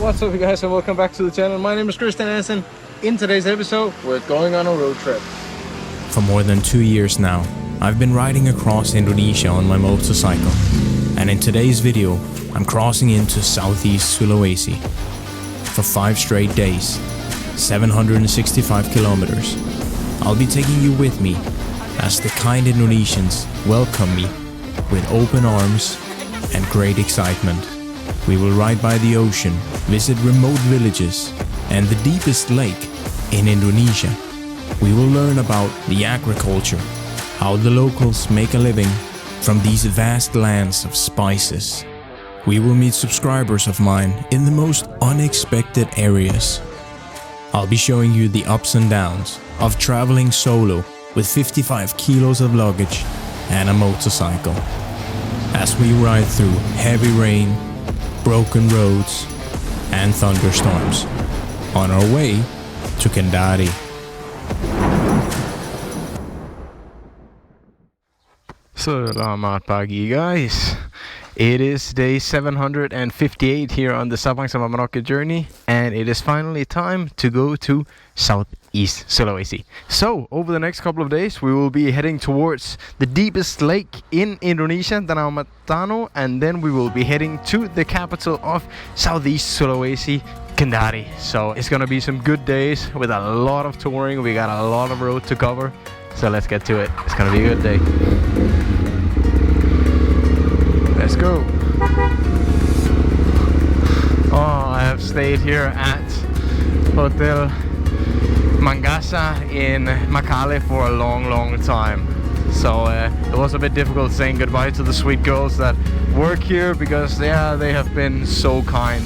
What's up, you guys, and welcome back to the channel. My name is Kristian Hansen. In today's episode, we're going on a road trip. For more than 2 years now, I've been riding across Indonesia on my motorcycle. And in today's video, I'm crossing into South East Sulawesi. For 5 straight days, 765 kilometers, I'll be taking you with me as the kind Indonesians welcome me with open arms and great excitement. We will ride by the ocean, visit remote villages and the deepest lake in Indonesia. We will learn about the agriculture, how the locals make a living from these vast lands of spices. We will meet subscribers of mine in the most unexpected areas. I'll be showing you the ups and downs of traveling solo with 55 kilos of luggage and a motorcycle. As we ride through heavy rain, broken roads and thunderstorms on our way to Kendari. Selamat pagi, guys. It is day 758 here on the Sabang sama Merauke journey, and it is finally time to go to South East Sulawesi. So, over the next couple of days, we will be heading towards the deepest lake in Indonesia, Lake Matano, and then we will be heading to the capital of South East Sulawesi, Kendari. So, it's gonna be some good days with a lot of touring. We got a lot of road to cover, so let's get to it. It's gonna be a good day. Let's go. Oh, I have stayed here at Hotel Mangasa in Makale for a long time. So it was a bit difficult saying goodbye to the sweet girls that work here, because yeah, they have been so kind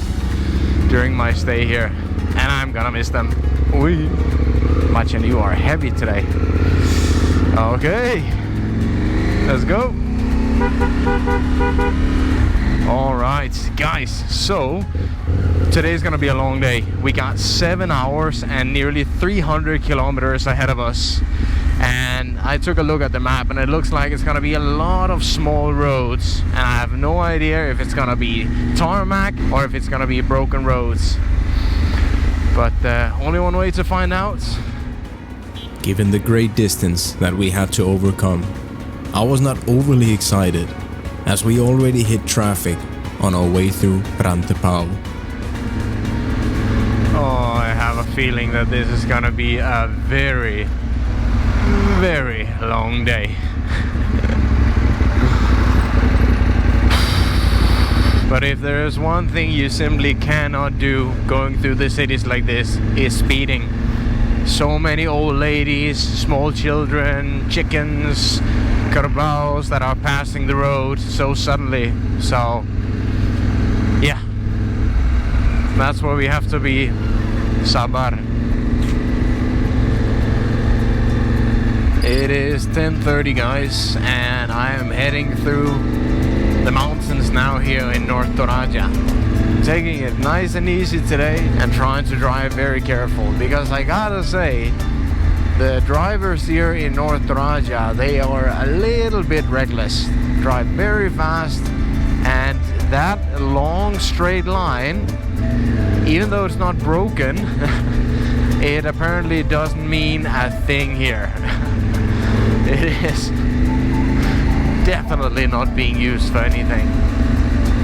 during my stay here, and I'm gonna miss them. Oi, Machin, you are heavy today. Okay, let's go. Alright, guys, so today's gonna be a long day. We got 7 hours and nearly 300 kilometers ahead of us, and I took a look at the map and it looks like it's gonna be a lot of small roads, and I have no idea if it's gonna be tarmac or if it's gonna be broken roads, but only one way to find out. Given the great distance that we had to overcome, I was not overly excited, as we already hit traffic on our way through Rantepau. Oh, I have a feeling that this is gonna be a very long day. But if there is one thing you simply cannot do going through the cities like this, is speeding. So many old ladies, small children, chickens, carbaos that are passing the road so suddenly. So yeah, that's where we have to be sabar. It is 10:30, guys, and I am heading through the mountains now here in North Toraja. Taking it nice and easy today and trying to drive very careful, because I gotta say, the drivers here in North Toraja, they are a little bit reckless. Drive very fast, and that long straight line, even though it's not broken, it apparently doesn't mean a thing here. It is definitely not being used for anything.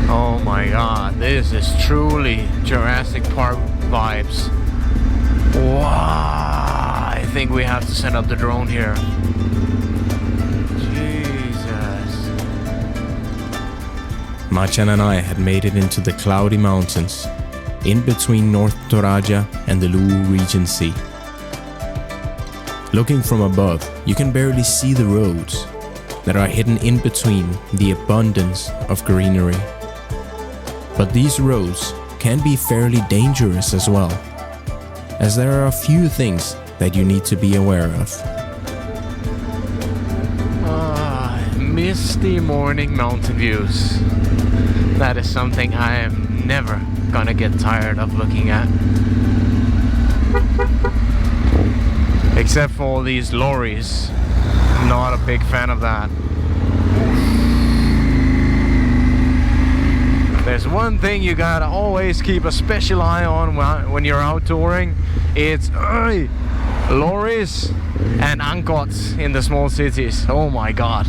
Oh my god, this is truly Jurassic Park vibes. Wow, I think we have to set up the drone here. Jesus. Machan and I had made it into the cloudy mountains, in between North Toraja and the Luwu Regency. Looking from above, you can barely see the roads that are hidden in between the abundance of greenery. But these roads can be fairly dangerous as well, as there are a few things that you need to be aware of. Misty morning mountain views. That is something I am never gonna get tired of looking at. Except for all these lorries. Not a big fan of that. There's one thing you gotta always keep a special eye on when you're out touring. It's lorries and angkots in the small cities. Oh my god,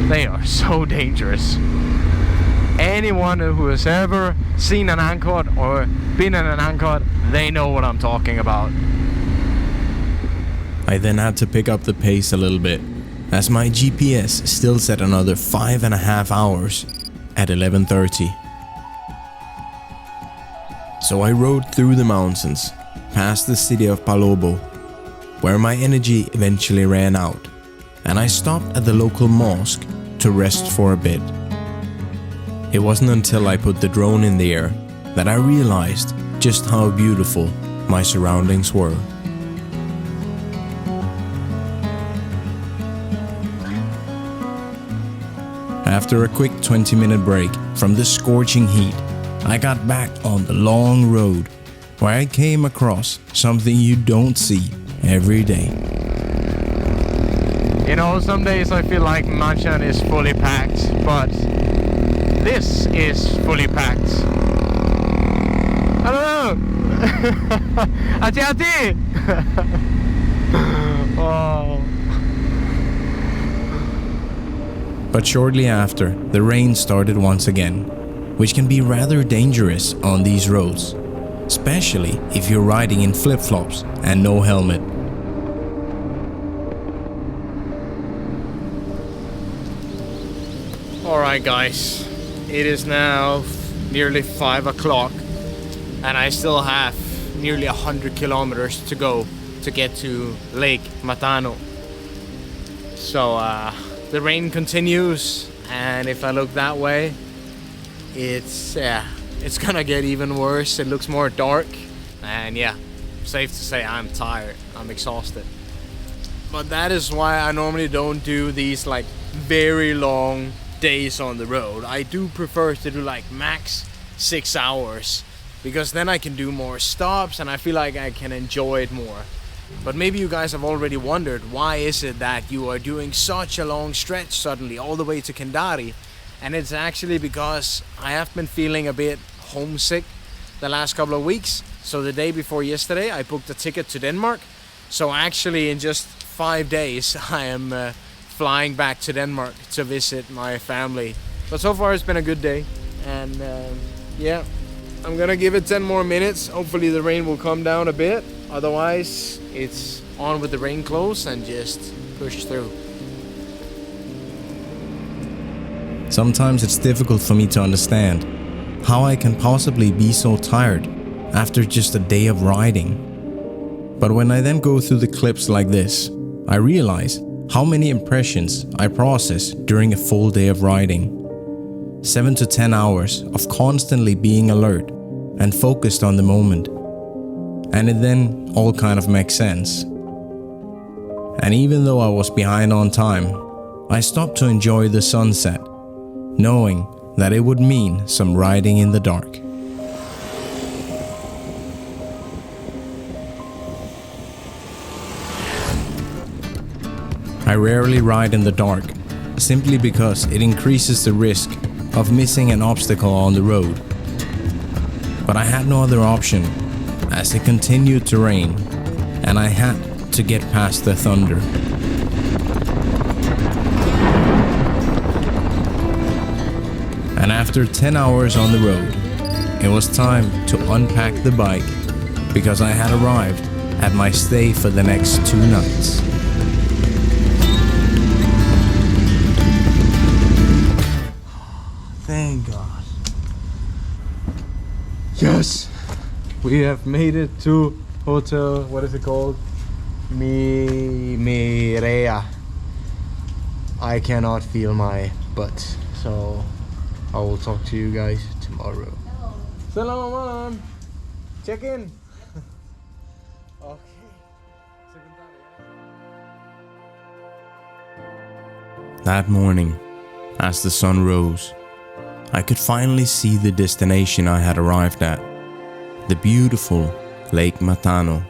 they are so dangerous. Anyone who has ever seen an angkot or been in an angkot, they know what I'm talking about. I then had to pick up the pace a little bit, as my GPS still said another 5.5 hours at 11:30. So I rode through the mountains, past the city of Palobo, where my energy eventually ran out, and I stopped at the local mosque to rest for a bit. It wasn't until I put the drone in the air that I realized just how beautiful my surroundings were. After a quick 20-minute break from the scorching heat, I got back on the long road where I came across something you don't see every day. You know, some days I feel like Machan is fully packed, but this is fully packed. Hello! Hati-hati! Oh. But shortly after, the rain started once again, which can be rather dangerous on these roads, especially if you're riding in flip-flops and no helmet. Alright guys, it is now nearly 5 o'clock and I still have nearly 100 kilometers to go to get to Lake Matano. So the rain continues, and if I look that way, it's gonna get even worse. It looks more dark, and yeah, safe to say I'm tired, I'm exhausted. But that is why I normally don't do these like very long days on the road. I do prefer to do like max 6 hours, because then I can do more stops and I feel like I can enjoy it more. But maybe you guys have already wondered, why is it that you are doing such a long stretch suddenly all the way to Kendari? And it's actually because I have been feeling a bit homesick the last couple of weeks. So the day before yesterday I booked a ticket to Denmark. So actually in just 5 days I am flying back to Denmark to visit my family. But so far it's been a good day, and yeah, I'm gonna give it 10 more minutes. Hopefully the rain will come down a bit. Otherwise, it's on with the rain clothes and just push through. Sometimes it's difficult for me to understand how I can possibly be so tired after just a day of riding. But when I then go through the clips like this, I realize how many impressions I process during a full day of riding. 7 to 10 hours of constantly being alert and focused on the moment. And it then all kind of makes sense. And even though I was behind on time, I stopped to enjoy the sunset, knowing that it would mean some riding in the dark. I rarely ride in the dark, simply because it increases the risk of missing an obstacle on the road. But I had no other option, as it continued to rain, and I had to get past the thunder. And after 10 hours on the road, it was time to unpack the bike, because I had arrived at my stay for the next 2 nights. Thank God. Yes! We have made it to hotel, what is it called? Mireya. I cannot feel my butt, so I will talk to you guys tomorrow. Salam malam. Check in. Okay. That morning, as the sun rose, I could finally see the destination I had arrived at, the beautiful Lake Matano.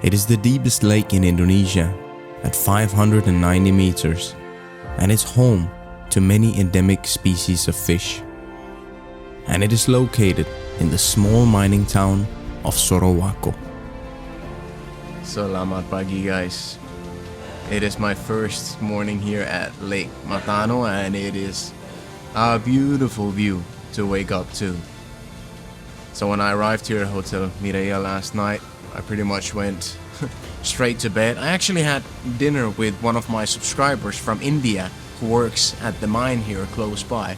It is the deepest lake in Indonesia at 590 meters, and it's home to many endemic species of fish, and it is located in the small mining town of Sorowako. Selamat pagi guys. It is my first morning here at Lake Matano and it is a beautiful view to wake up to. So when I arrived here at Hotel Mireia last night, I pretty much went straight to bed. I actually had dinner with one of my subscribers from India who works at the mine here close by.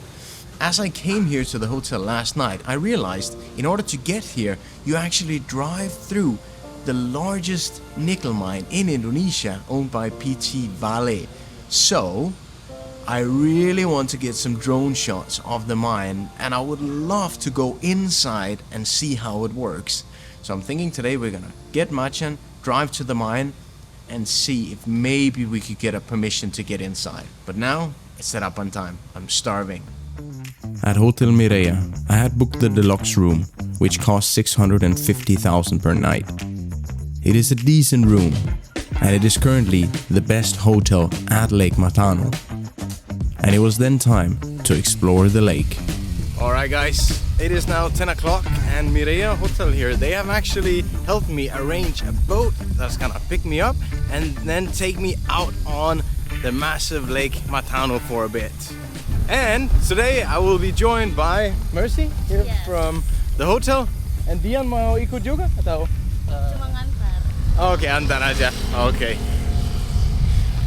As I came here to the hotel last night, I realized in order to get here, you actually drive through the largest nickel mine in Indonesia, owned by PT Vale. So I really want to get some drone shots of the mine and I would love to go inside and see how it works. So I'm thinking today we're gonna get Machan, drive to the mine and see if maybe we could get a permission to get inside. But now it's set up on time. I'm starving. At Hotel Mireia, I had booked the deluxe room, which cost 650,000 per night. It is a decent room, and it is currently the best hotel at Lake Matano. And it was then time to explore the lake. Alright guys, it is now 10 o'clock and Mireia Hotel here, they have actually helped me arrange a boat that's gonna pick me up and then take me out on the massive Lake Matano for a bit. And today I will be joined by Mercy here from the hotel. And Dian mau ikut juga atau? Cuma ngantar. Okay, antar aja. Okay.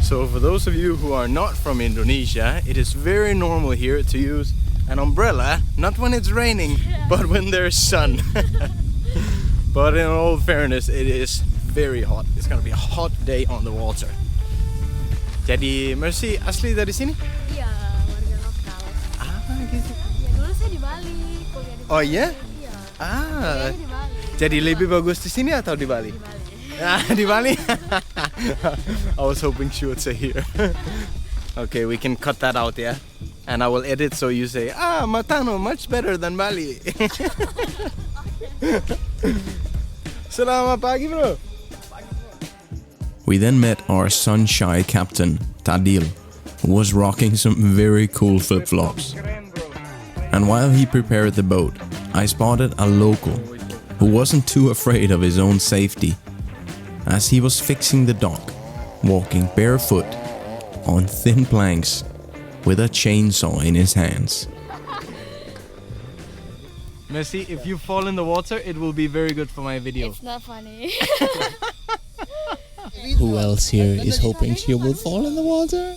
So for those of you who are not from Indonesia, it is very normal here to use an umbrella, not when it's raining, but when there's sun. But in all fairness, it is very hot. It's gonna be a hot day on the water. Jadi Mercy asli dari sini? Iya, warga lokal. Ah, gitu. Ya, dulu saya di Bali, kuliah di Bali. Oh iya? Iya. Ah. Kuliahnya di Bali. Jadi lebih bagus di sini atau di Bali? Di Bali. Ah, di Bali? I was hoping she would say here. Okay, we can cut that out, yeah? And I will edit so you say, Matano, much better than Bali. Selamat pagi, bro. We then met our sun-shy captain, Tadil, who was rocking some very cool flip-flops. And while he prepared the boat, I spotted a local who wasn't too afraid of his own safety, as he was fixing the dock, walking barefoot on thin planks with a chainsaw in his hands. Messi, if you fall in the water, it will be very good for my video. It's not funny. Who else here is hoping she will fall in the water?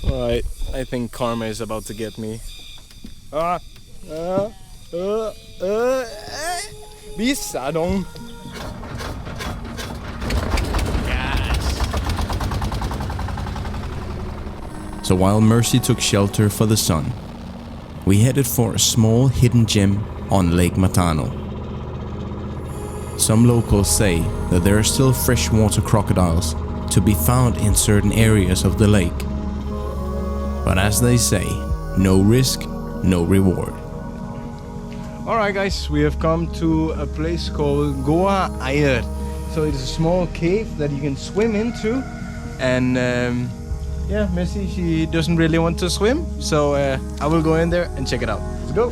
Alright, I think karma is about to get me. Bisa dong. Yes. So while Mercy took shelter for the sun, we headed for a small hidden gem on Lake Matano. Some locals say that there are still freshwater crocodiles to be found in certain areas of the lake. But as they say, no risk, no reward. Alright guys, we have come to a place called Goa Air. So it is a small cave that you can swim into. And yeah, Messi, she doesn't really want to swim. So I will go in there and check it out. Let's go.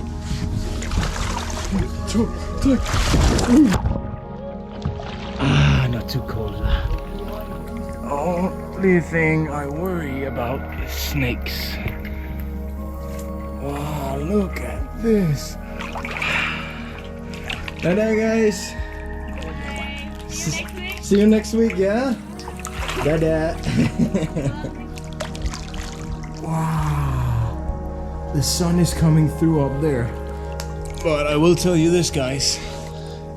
Not too cold. Only thing I worry about is snakes. Wow, look at this. Dadah guys. See you next week, yeah? Dadah. Wow. The sun is coming through up there. But I will tell you this, guys.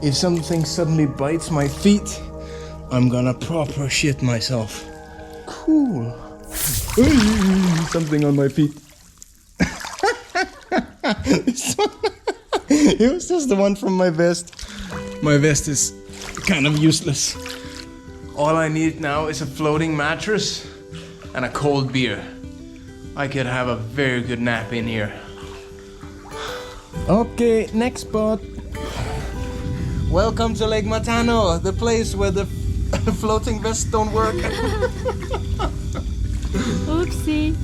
If something suddenly bites my feet, I'm gonna proper shit myself. Cool. Something on my feet. It was just the one from my vest. My vest is kind of useless. All I need now is a floating mattress and a cold beer. I could have a very good nap in here. Okay, next spot. Welcome to Lake Matano, the place where the floating vests don't work. Oopsie.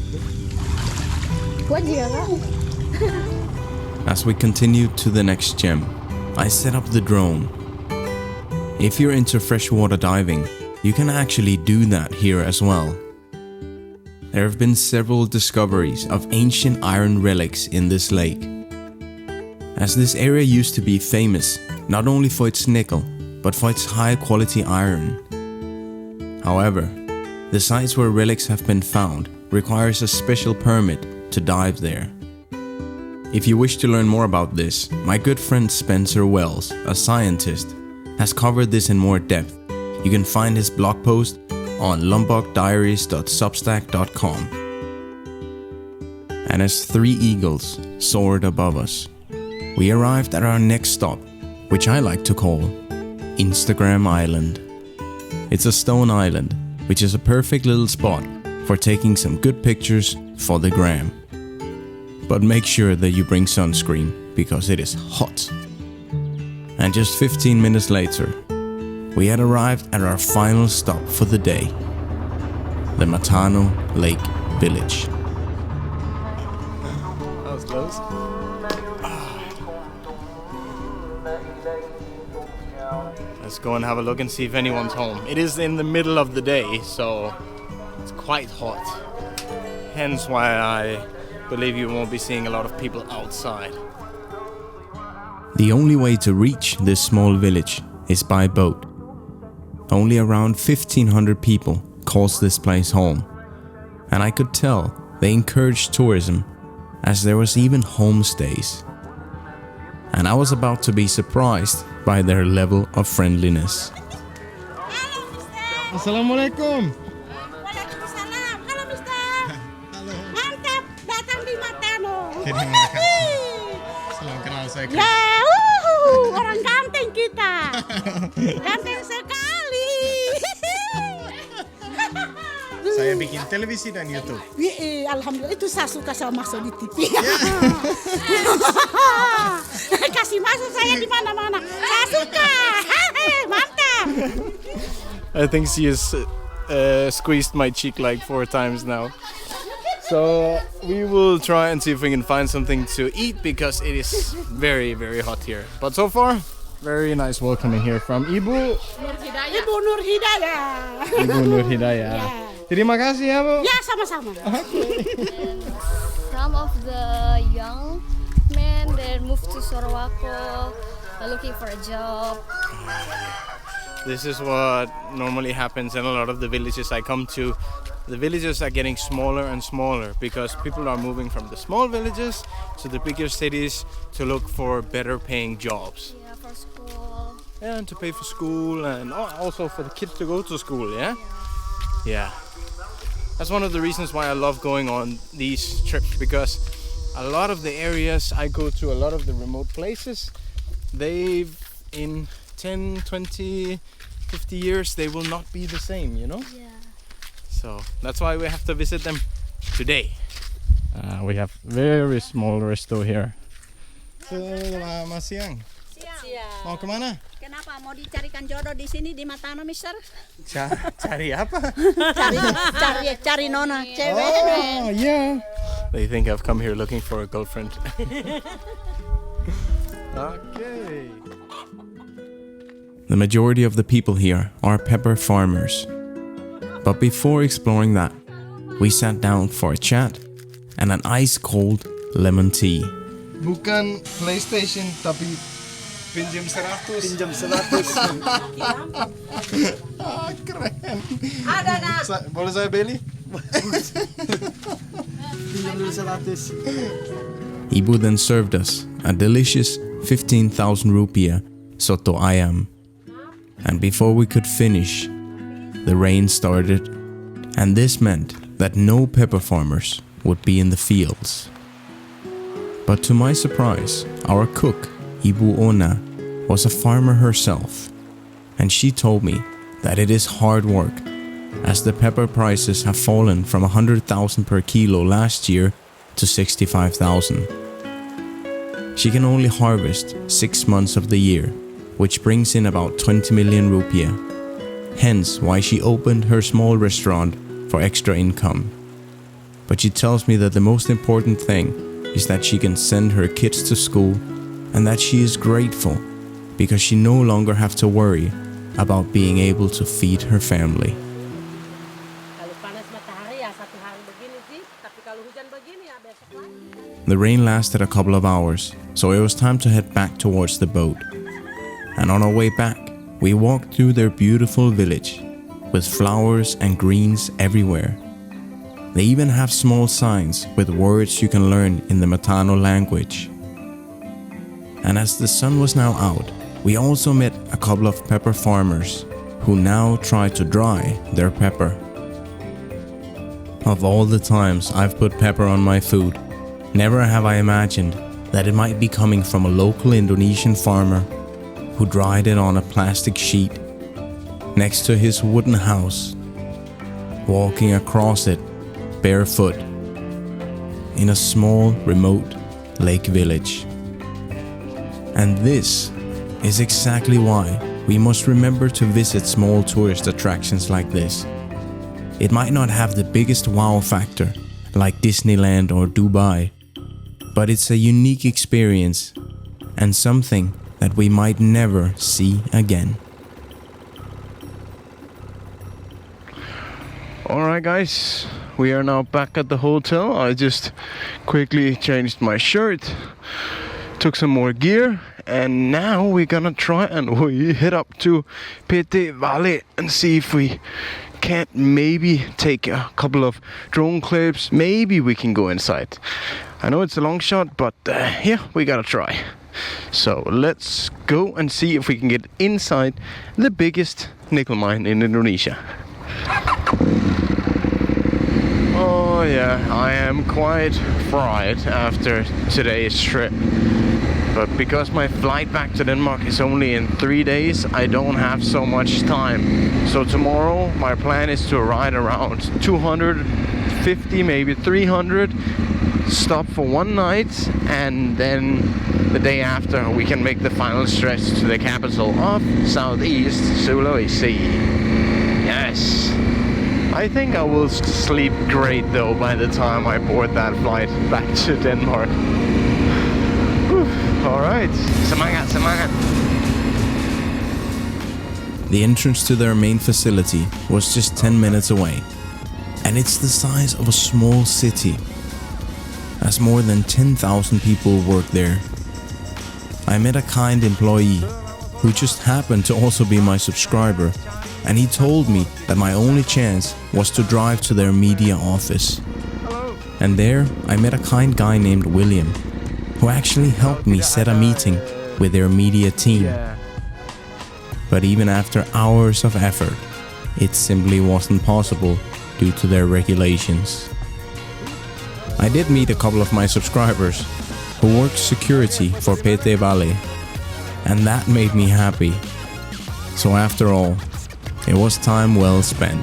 As we continued to the next gem, I set up the drone. If you're into freshwater diving, you can actually do that here as well. There have been several discoveries of ancient iron relics in this lake, as this area used to be famous not only for its nickel, but for its high quality iron. However, the sites where relics have been found requires a special permit to dive there. If you wish to learn more about this, my good friend Spencer Wells, a scientist, has covered this in more depth. You can find his blog post on lombokdiaries.substack.com. And as three eagles soared above us, we arrived at our next stop, which I like to call Instagram Island. It's a stone island, which is a perfect little spot for taking some good pictures for the gram. But make sure that you bring sunscreen, because it is hot. And just 15 minutes later, we had arrived at our final stop for the day, the Matano Lake Village. That was close. Let's go and have a look and see if anyone's home. It is in the middle of the day, so it's quite hot. Hence why I believe you won't be seeing a lot of people outside. The only way to reach this small village is by boat. Only around 1,500 people calls this place home, and I could tell they encouraged tourism, as there was even homestays. And I was about to be surprised by their level of friendliness. Assalamualaikum. Waalaikumsalam. Halo Mister. Halo. Mantap datang di Matano. Terima kasih. Salam kenal saya. Ya, orang ganteng kita. Ganteng sekali. Saya bikin televisi dan YouTube. Alhamdulillah itu saya suka sama masuk di TV. Kasih masuk saya di mana-mana. Saya suka. Mantap. I think she has squeezed my cheek like 4 times now. So we will try and see if we can find something to eat, because it is very, very hot here. But so far, very nice welcoming here from Ibu Nur Hidayah. Ibu Nur Hidayah. Ya. Terima kasih ya, Bu. Ya, sama-sama. Some of the young men they moved to Sorowako, looking for a job. This is what normally happens in a lot of the villages I come to. The villages are getting smaller and smaller because people are moving from the small villages to the bigger cities to look for better paying jobs. Yeah, for school. Yeah, and to pay for school, and also for the kids to go to school, yeah? Yeah. That's one of the reasons why I love going on these trips, because a lot of the areas I go to, a lot of the remote places, they've in 10, 20, 50 years, they will not be the same, you know? Yeah. So that's why we have to visit them today. We have very small resto here. Selamat siang. Siap. Mau kemana? Kenapa mau dicarikan jodoh di sini di Matano, Mister? Cari apa? Cari nona cewek. Oh, yeah. They think I've come here looking for a girlfriend. Okay. The majority of the people here are pepper farmers. But before exploring that, we sat down for a chat and an ice-cold lemon tea. Bukan PlayStation tapi pinjam 100. Pinjam 100. Keren. Ada nak. Boleh saya beli? Pinjam dulu 100. Ibu then served us a delicious 15,000 rupiah soto ayam. And before we could finish, the rain started, and this meant that no pepper farmers would be in the fields. But to my surprise, our cook, Ibu Ona, was a farmer herself, and she told me that it is hard work, as the pepper prices have fallen from 100,000 per kilo last year to 65,000. She can only harvest 6 months of the year, which brings in about 20 million rupiah. Hence why she opened her small restaurant for extra income. but she tells me that the most important thing is that she can send her kids to school and that she is grateful because she no longer have to worry about being able to feed her family. Kalau panas matahari ya 1 hari begini sih, tapi kalau hujan begini ya besok lagi. The rain lasted a couple of hours, so it was time to head back towards the boat. And on our way back, we walked through their beautiful village with flowers and greens everywhere. They even have small signs with words you can learn in the Matano language. And as the sun was now out, we also met a couple of pepper farmers who now try to dry their pepper. Of all the times I've put pepper on my food, never have I imagined that it might be coming from a local Indonesian farmer who dried it on a plastic sheet next to his wooden house, walking across it barefoot in a small, remote lake village. And this is exactly why we must remember to visit small tourist attractions like this. It might not have the biggest wow factor like Disneyland or Dubai, but it's a unique experience and something that we might never see again. Alright guys, we are now back at the hotel. I just quickly changed my shirt, took some more gear, and now we're gonna try and we head up to PT Valley and see if we can't maybe take a couple of drone clips. Maybe we can go inside. I know it's a long shot, but yeah, we gotta try. So let's go and see if we can get inside the biggest nickel mine in Indonesia. Oh yeah, I am quite fried after today's trip. But because my flight back to Denmark is only in 3 days, I don't have so much time. So tomorrow my plan is to ride around 250, maybe 300, stop for one night, and then the day after we can make the final stretch to the capital of South East Sulawesi. Yes! I think I will sleep great though by the time I board that flight back to Denmark. Alright, semangat, semangat. The entrance to their main facility was just 10 minutes away, and it's the size of a small city, as more than 10,000 people work there. I met a kind employee who just happened to also be my subscriber, and he told me that my only chance was to drive to their media office. And there I met a kind guy named William, who actually helped me set a meeting with their media team. But even after hours of effort, it simply wasn't possible due to their regulations. I did meet a couple of my subscribers who worked security for PT Valley, and that made me happy. So after all, it was time well spent.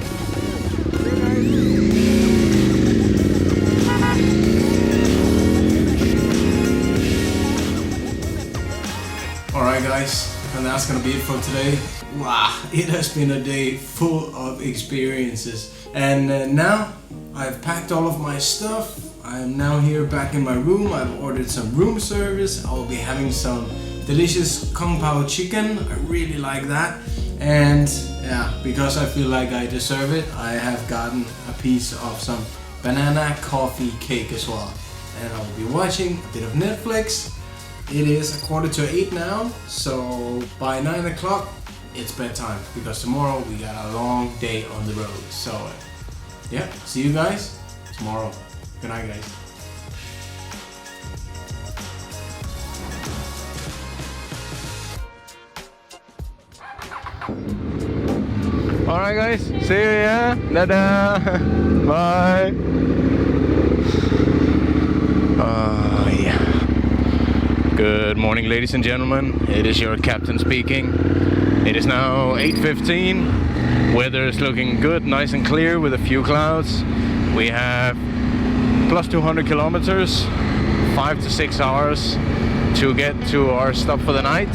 Alright guys, and that's gonna be it for today. Wow, it has been a day full of experiences. And now I've packed all of my stuff. I'm now here back in my room. I've ordered some room service. I will be having some delicious kung pao chicken. I really like that. And yeah, because I feel like I deserve it, I have gotten a piece of some banana coffee cake as well. And I will be watching a bit of Netflix. It is 7:45 now, so by 9 o'clock it's bedtime, because tomorrow we got a long day on the road. So yeah, see you guys tomorrow. Good night guys. Alright guys, see you, yeah? Dadah! Bye! Yeah. Good morning ladies and gentlemen, it is your captain speaking. It is now 8:15. Weather is looking good, nice and clear with a few clouds. We have plus 200 kilometers, 5 to 6 hours to get to our stop for the night.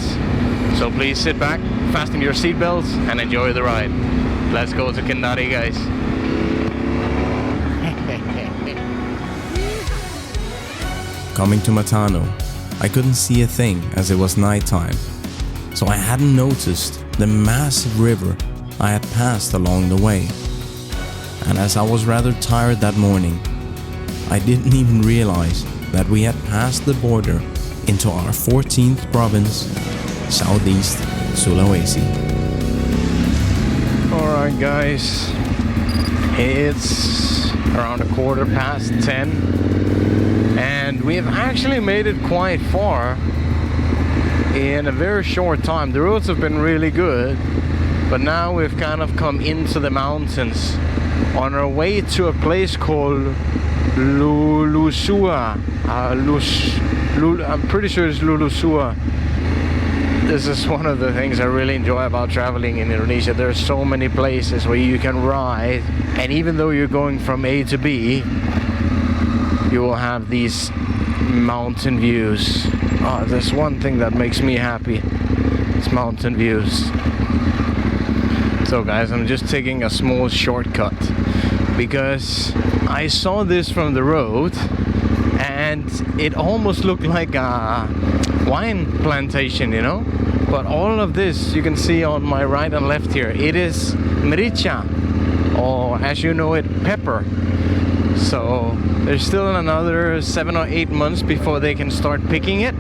So please sit back, fasten your seatbelts and enjoy the ride. Let's go to Kendari guys. Coming to Matano, I couldn't see a thing as it was nighttime, so I hadn't noticed the massive river I had passed along the way. And as I was rather tired that morning, I didn't even realize that we had passed the border into our 14th province, South East Sulawesi. Alright guys, it's around 10:15 and we have actually made it quite far in a very short time. The roads have been really good, but now we've kind of come into the mountains on our way to a place called Lasusua. I'm pretty sure it's Lasusua. This is one of the things I really enjoy about traveling in Indonesia. There are so many places where you can ride, and even though you're going from A to B, you will have these mountain views. Oh, there's one thing that makes me happy. It's mountain views. So guys, I'm just taking a small shortcut because I saw this from the road and it almost looked like a wine plantation, you know? But all of this you can see on my right and left here, it is merica, or as you know it, pepper. So there's still another 7 or 8 months before they can start picking it,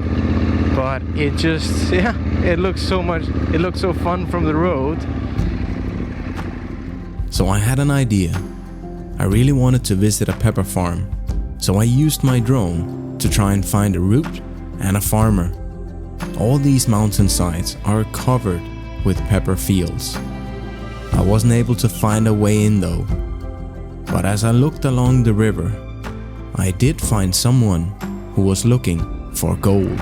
but it just, yeah, it looks so fun from the road. So I had an idea. I really wanted to visit a pepper farm, so I used my drone to try and find a route and a farmer. All these mountainsides are covered with pepper fields. I wasn't able to find a way in though, but as I looked along the river, I did find someone who was looking for gold.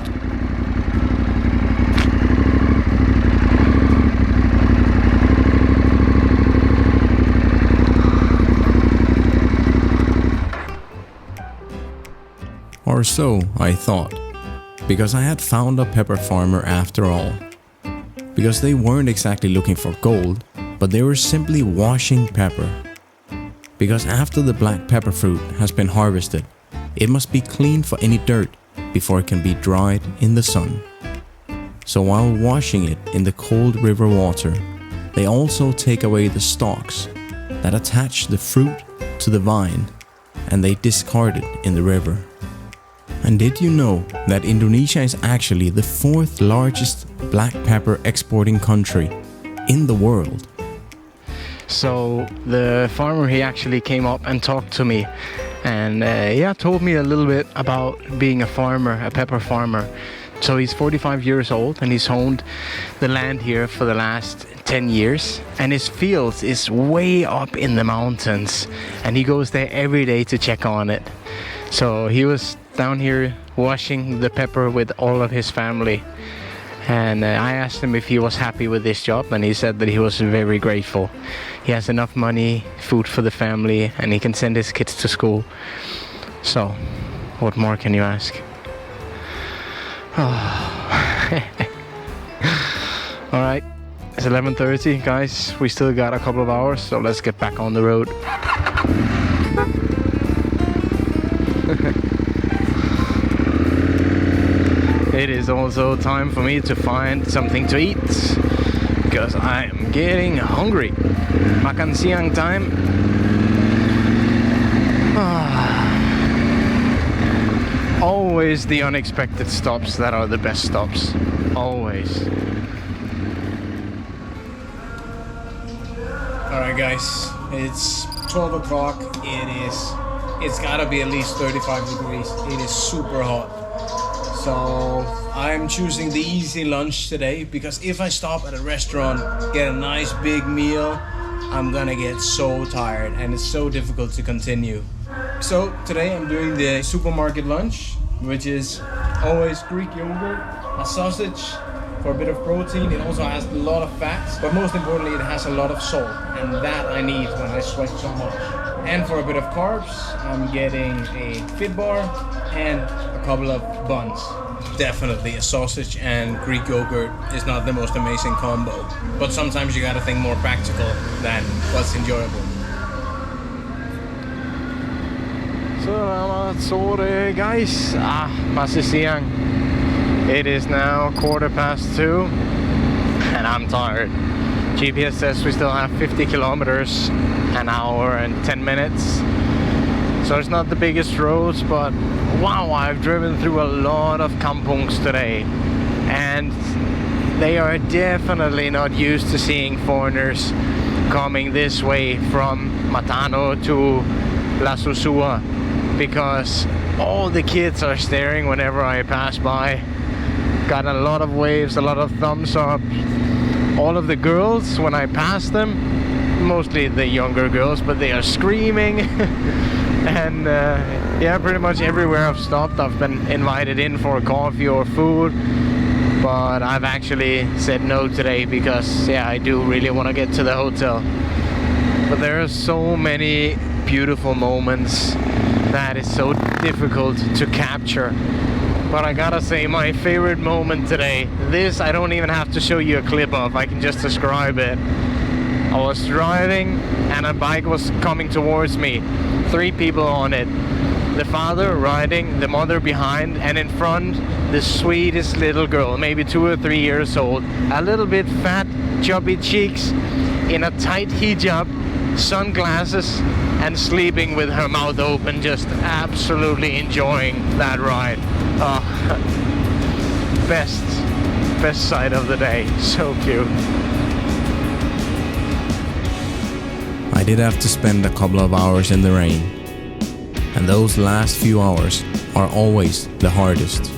Or so I thought, because I had found a pepper farmer after all. Because they weren't exactly looking for gold, but they were simply washing pepper. Because after the black pepper fruit has been harvested, it must be cleaned for any dirt before it can be dried in the sun. So while washing it in the cold river water, they also take away the stalks that attach the fruit to the vine, and they discard it in the river. And did you know that Indonesia is actually the 4th largest black pepper exporting country in the world? So the farmer, he actually came up and talked to me, and told me a little bit about being a farmer, a pepper farmer. So he's 45 years old and he's owned the land here for the last 10 years, and his fields is way up in the mountains, and he goes there every day to check on it. So he was down here washing the pepper with all of his family, and I asked him if he was happy with this job, and he said that he was very grateful. He has enough money, food for the family, and he can send his kids to school. So what more can you ask? Alright, it's 11:30 guys, we still got a couple of hours, so let's get back on the road. It is also time for me to find something to eat, because I am getting hungry. Makan siang time. Always the unexpected stops that are the best stops. Always. Alright guys, it's 12 o'clock. It's gotta be at least 35 degrees. It is super hot. So I'm choosing the easy lunch today, because if I stop at a restaurant, get a nice big meal, I'm gonna get so tired and it's so difficult to continue. So today I'm doing the supermarket lunch, which is always Greek yogurt, a sausage for a bit of protein. It also has a lot of fats, but most importantly it has a lot of salt, and that I need when I sweat so much. And for a bit of carbs, I'm getting a fit bar and a couple of buns. Definitely a sausage and Greek yogurt is not the most amazing combo, but sometimes you gotta think more practical than what's enjoyable. Selamat sore guys. Masih siang. It is now 2:15 and I'm tired. GPS says we still have 50 kilometers, an hour and 10 minutes. So it's not the biggest roads, but wow, I've driven through a lot of kampungs today. And they are definitely not used to seeing foreigners coming this way from Matano to Lasusua, because all the kids are staring whenever I pass by. Got a lot of waves, a lot of thumbs up. All of the girls, when I pass them, mostly the younger girls, but they are screaming. And yeah, pretty much everywhere I've stopped, I've been invited in for coffee or food. But I've actually said no today because, yeah, I do really want to get to the hotel. But there are so many beautiful moments that is so difficult to capture. But I gotta say, my favorite moment today, this I don't even have to show you a clip of, I can just describe it. I was driving and a bike was coming towards me, 3 people on it. The father riding, the mother behind, and in front the sweetest little girl, maybe 2 or 3 years old, a little bit fat, chubby cheeks, in a tight hijab, sunglasses, and sleeping with her mouth open, just absolutely enjoying that ride. Best sight of the day. So cute. I did have to spend a couple of hours in the rain, and those last few hours are always the hardest.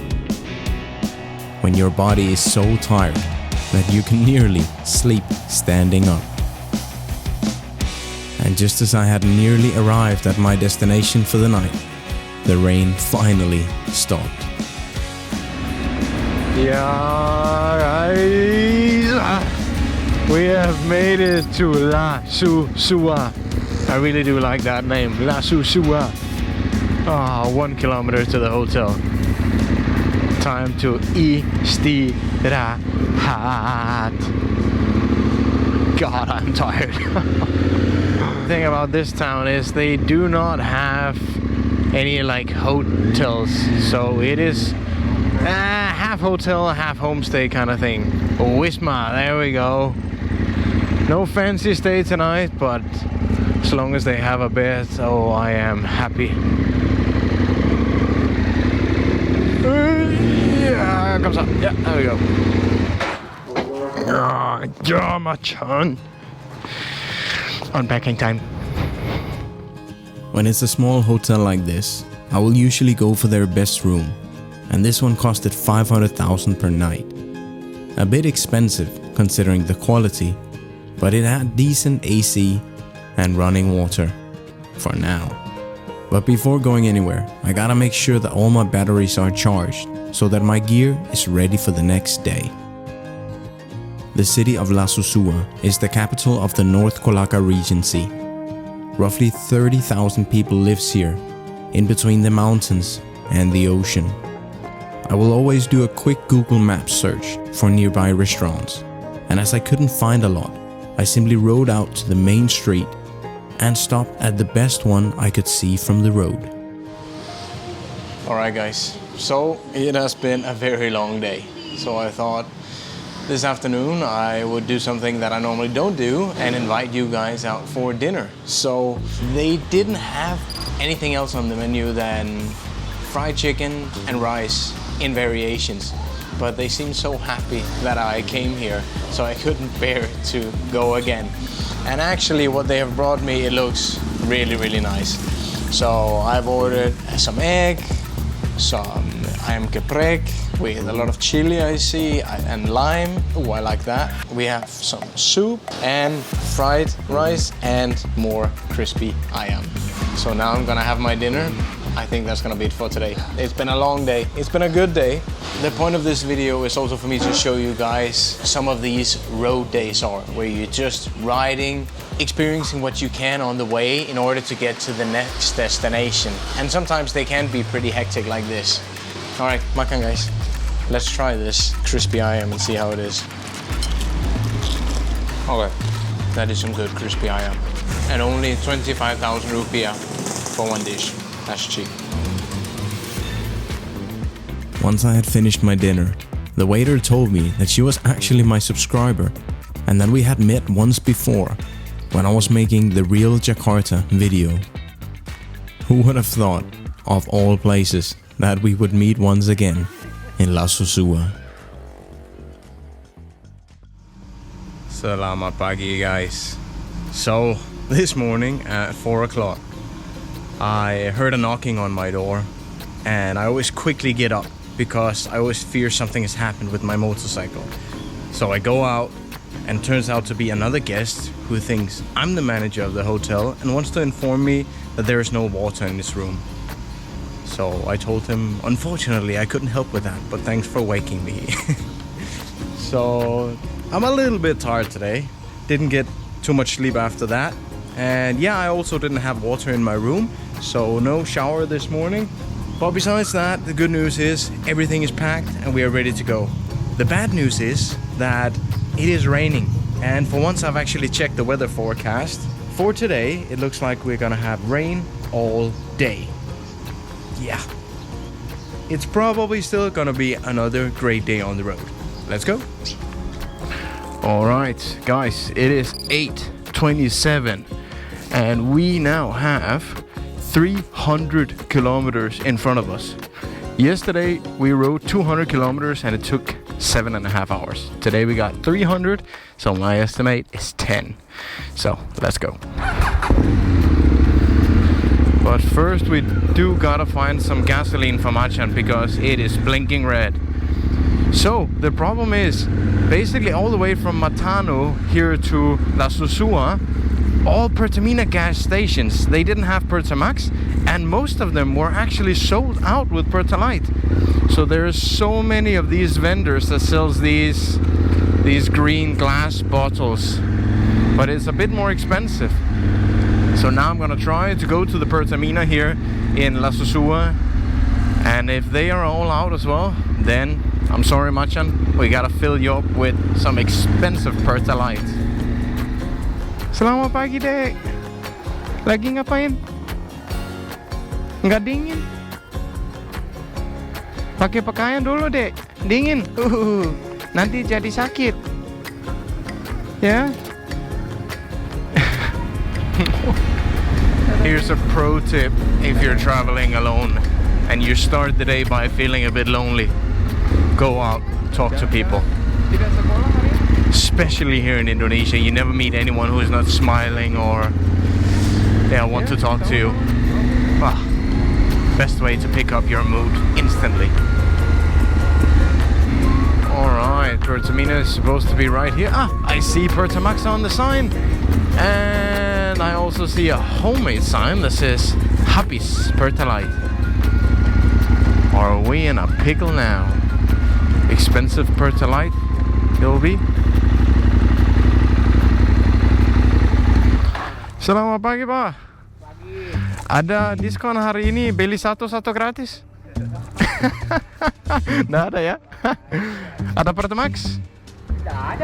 When your body is so tired that you can nearly sleep standing up. And just as I had nearly arrived at my destination for the night, the rain finally stopped. Yeah, guys, we have made it to Lasusua. I really do like that name, Lasusua. 1 kilometer to the hotel. Time to istirahat. God, I'm tired. The thing about this town is they do not have any like hotels, so it is half hotel, half homestay kind of thing. Wisma, there we go. No fancy stay tonight, but as long as they have a bed, oh, I am happy. Yeah, comes up. Yeah, there we go. Yeah, my son. Unpacking time. When it's a small hotel like this, I will usually go for their best room, and this one costed 500,000 per night. A bit expensive considering the quality, but it had decent AC and running water for now. But before going anywhere, I gotta make sure that all my batteries are charged so that my gear is ready for the next day. The city of Lasusua is the capital of the North Kolaka Regency. Roughly 30,000 people lives here, in between the mountains and the ocean. I will always do a quick Google Maps search for nearby restaurants, and as I couldn't find a lot, I simply rode out to the main street and stopped at the best one I could see from the road. Alright guys, so it has been a very long day. So I thought this afternoon I would do something that I normally don't do and invite you guys out for dinner. So they didn't have anything else on the menu than fried chicken and rice in variations. But they seemed so happy that I came here, so I couldn't bear to go again. And actually what they have brought me, it looks really nice. So I've ordered some egg, some ayam geprek with a lot of chili I see, and lime. Oh, I like that. We have some soup and fried rice and more crispy ayam. So now I'm gonna have my dinner. I think that's gonna be it for today. It's been a long day. It's been a good day. The point of this video is also for me to show you guys some of these road days are, where you're just riding, experiencing what you can on the way in order to get to the next destination. And sometimes they can be pretty hectic like this. All right, makan guys. Let's try this crispy ayam and see how it is. Okay, that is some good crispy ayam. And only 25,000 rupiah for one dish. That's cheap. Once I had finished my dinner, the waiter told me that she was actually my subscriber and that we had met once before when I was making the Real Jakarta video. Who would have thought, of all places, that we would meet once again in Lasusua. Selamat pagi, guys. So, this morning at 4 o'clock, I heard a knocking on my door, and I always quickly get up because I always fear something has happened with my motorcycle. So I go out, and turns out to be another guest who thinks I'm the manager of the hotel and wants to inform me that there is no water in this room. So I told him, unfortunately, I couldn't help with that, but thanks for waking me. So I'm a little bit tired today. Didn't get too much sleep after that. And yeah, I also didn't have water in my room, so no shower this morning. But besides that, the good news is everything is packed and we are ready to go. The bad news is that it is raining. And for once I've actually checked the weather forecast. For today, it looks like we're gonna have rain all day. Yeah. It's probably still gonna be another great day on the road. Let's go. Alright, guys, it is 8:27 and we now have 300 kilometers in front of us. Yesterday we rode 200 kilometers and it took 7.5 hours. Today we got 300, so my estimate is 10. So let's go. But first we do gotta find some gasoline for Machan because it is blinking red. So the problem is basically all the way from Matano here to Lasusua, all Pertamina gas stations, they didn't have Pertamax, and most of them were actually sold out with Pertalite. So there's so many of these vendors that sells these green glass bottles, but it's a bit more expensive. So now I'm gonna try to go to the Pertamina here in Lasusua, and if they are all out as well, then I'm sorry, Machan, we gotta fill you up with some expensive Pertalite. Selamat pagi, Dek. Lagi ngapain? Nggak dingin? Pakai pakaian dulu, Dek. Dingin. Nanti jadi sakit. Ya? Here's a pro tip if you're traveling alone and you start the day by feeling a bit lonely. Go out, talk to people. Especially here in Indonesia, you never meet anyone who is not smiling or want to talk to you. Best way to pick up your mood instantly. Alright, Pertamina is supposed to be right here. I see Pertamax on the sign. And I also see a homemade sign that says Habis Pertalite. Are we in a pickle now? Expensive Pertalite it'll be. Selamat pagi, Pak. Pagi. Ada diskon hari ini, beli satu gratis? Nggak ada ya? Ada Pertamax?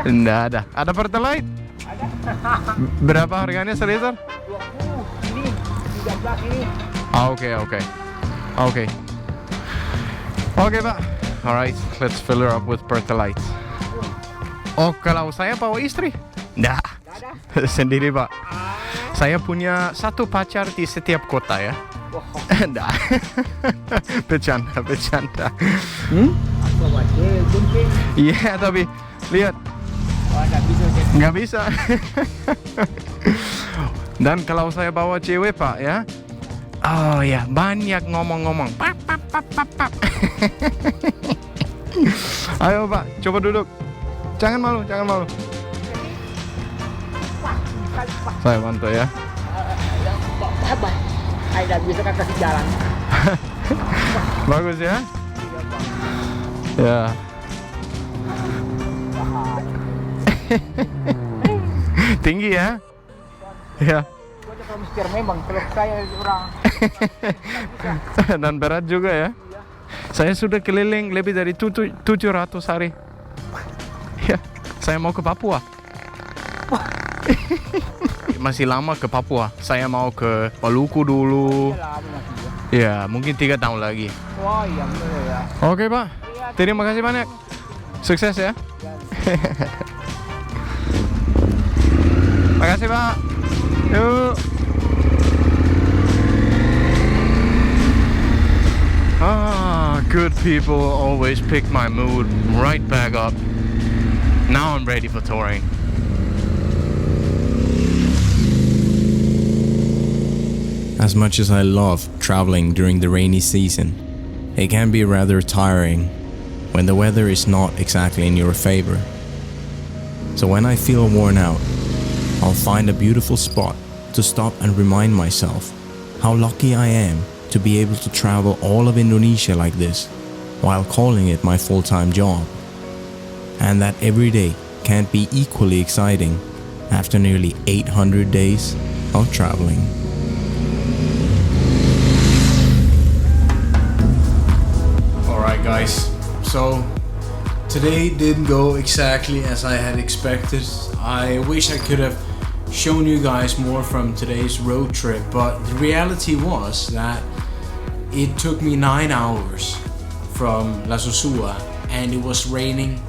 Nggak ada. Ada Pertalite? Ada. Berapa harganya seliter? 20. Ini 13 ini. Oke, Pak. Alright, let's fill her up with Pertalite. Oh, kalau saya bawa istri? Nggak. Sendiri, Pak. Saya punya satu pacar di setiap kota ya. Nggak. Bercanda. Iya, tapi lihat. Nggak bisa. Dan kalau saya bawa cewek, Pak, ya. Oh ya, banyak ngomong-ngomong. Pap. Ayo, Pak, coba duduk. Jangan malu. Saya bantu ya. Saya bisa kasih jalan. Bagus ya? Ya. Tinggi ya? Ya. Memang kalau saya orang. Dan berat juga ya? Saya sudah keliling lebih dari 700 hari. Ya, saya mau ke Papua. Masih lama ke Papua. Saya mau ke Maluku dulu. Ya, mungkin 3 tahun lagi. Wah, iya bener ya. Oke, Pak. Terima kasih banyak. Sukses ya. Makasih, Pak. Yuk. Good people always pick my mood right back up. Now I'm ready for touring. As much as I love traveling during the rainy season, it can be rather tiring when the weather is not exactly in your favor. So when I feel worn out, I'll find a beautiful spot to stop and remind myself how lucky I am to be able to travel all of Indonesia like this, while calling it my full-time job. And that every day can't be equally exciting after nearly 800 days of traveling. Alright guys, so today didn't go exactly as I had expected. I wish I could have shown you guys more from today's road trip, but the reality was that it took me 9 hours from Lasusua and it was raining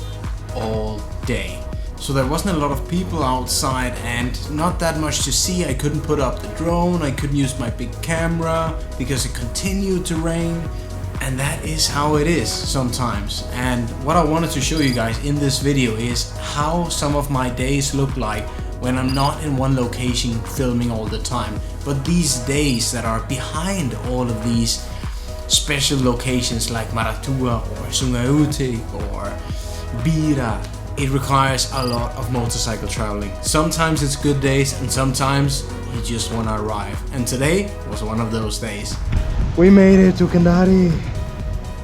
all day. So there wasn't a lot of people outside and not that much to see. I couldn't put up the drone, I couldn't use my big camera because it continued to rain. And that is how it is sometimes. And what I wanted to show you guys in this video is how some of my days look like when I'm not in one location filming all the time. But these days that are behind all of these special locations like Maratua or Sungai or Bira, it requires a lot of motorcycle traveling. Sometimes it's good days and sometimes you just want to arrive. And today was one of those days. We made it to Kendari.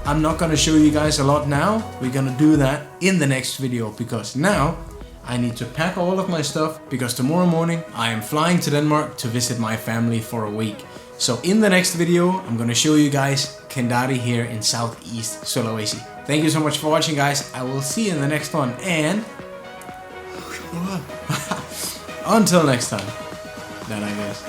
I'm not gonna show you guys a lot now. We're gonna do that in the next video because now I need to pack all of my stuff because tomorrow morning I am flying to Denmark to visit my family for a week. So in the next video, I'm gonna show you guys Kendari here in South East Sulawesi. Thank you so much for watching, guys. I will see you in the next one and until next time. That I guess.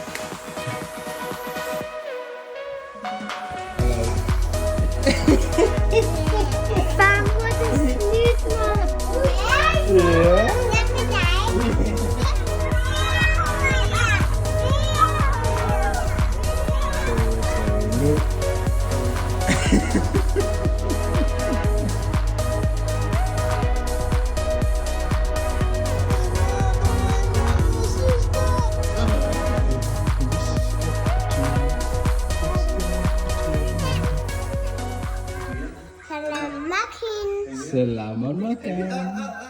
Selamat makan.